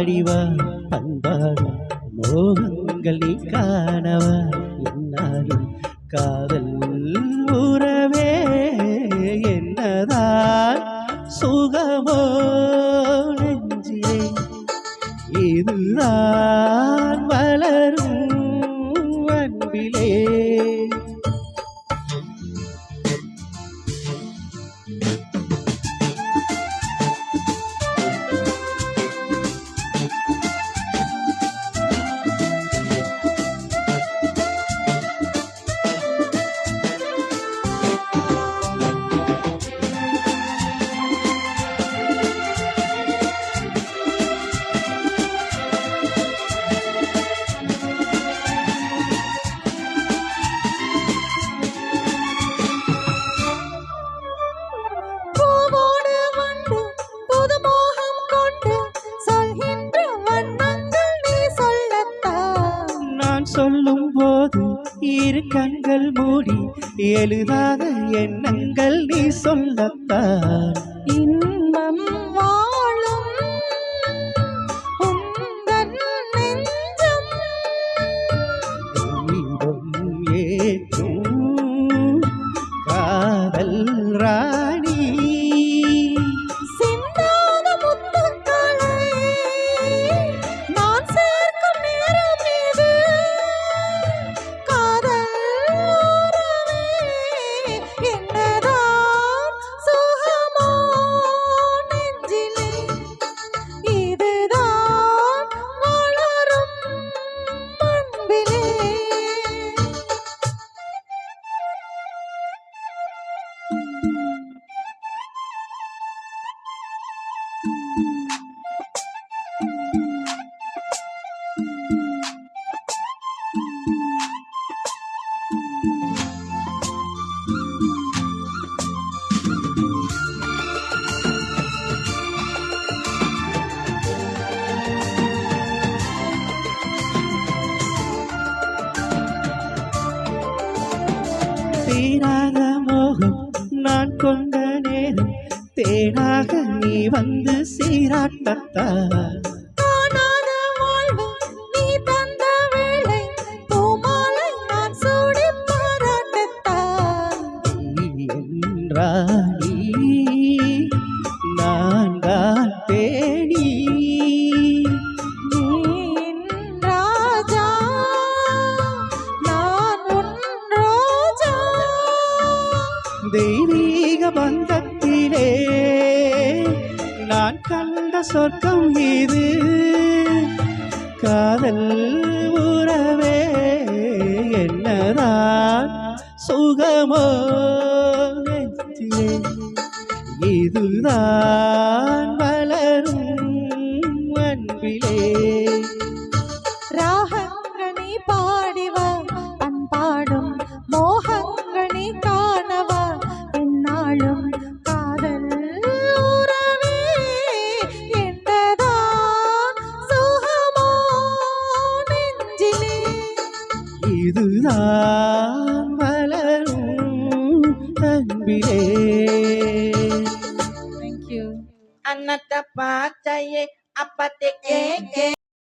பாடிவா பண்பாடும் மோகங்கள் நீ காணவா என்னாலும் காதல் உறவே என்னதான் சுகமோ நெஞ்சிலே இதுதான் வளரும் அன்பிலே. சொல்லும் போது இரு கண்கள் மூடி எழுதாத எண்ணங்கள் நீ சொல்லத்தான் இன்பம் வாழும் உந்தன் நெஞ்சம் ஏற்றும் காதல் ராணி சிந்தாத முத்துக்களை நான் சேர்க்கும் நேரம் இது காதல் என்னதான் சுகமோ நெஞ்சிலே இதுதான் வளரும் அன்பிலே. தீராத மோகம் நான் கொண்ட நேரம் தேனாக நீ வந்து சீராட்டத்தான் காணாத வாழ்வு நீ தந்த வேளை பூமாலை நான் சூடி பாராட்டத்தான் நீ என்றானி நான் தான் தேனி நீ என் ராஜா நான் உன் ரோஜா தெய்வீக பந்தத்திலே நான் கண்ட சொர்க்கம் இது காதல் உறவே என்னதான் சுகமோ நெஞ்சிலே இதுதான் வளரும் அன்பிலே. ராகங்கள் நீ பாடிவா பண்பாடும் மோகங்கள் நீ காணவா என்னாலும் காதல் உறவே என்னதான் சுகமோ நெஞ்சிலே இதுதான் வளரும் அன்பிலே. Thank you. Anak dapat saya apa teke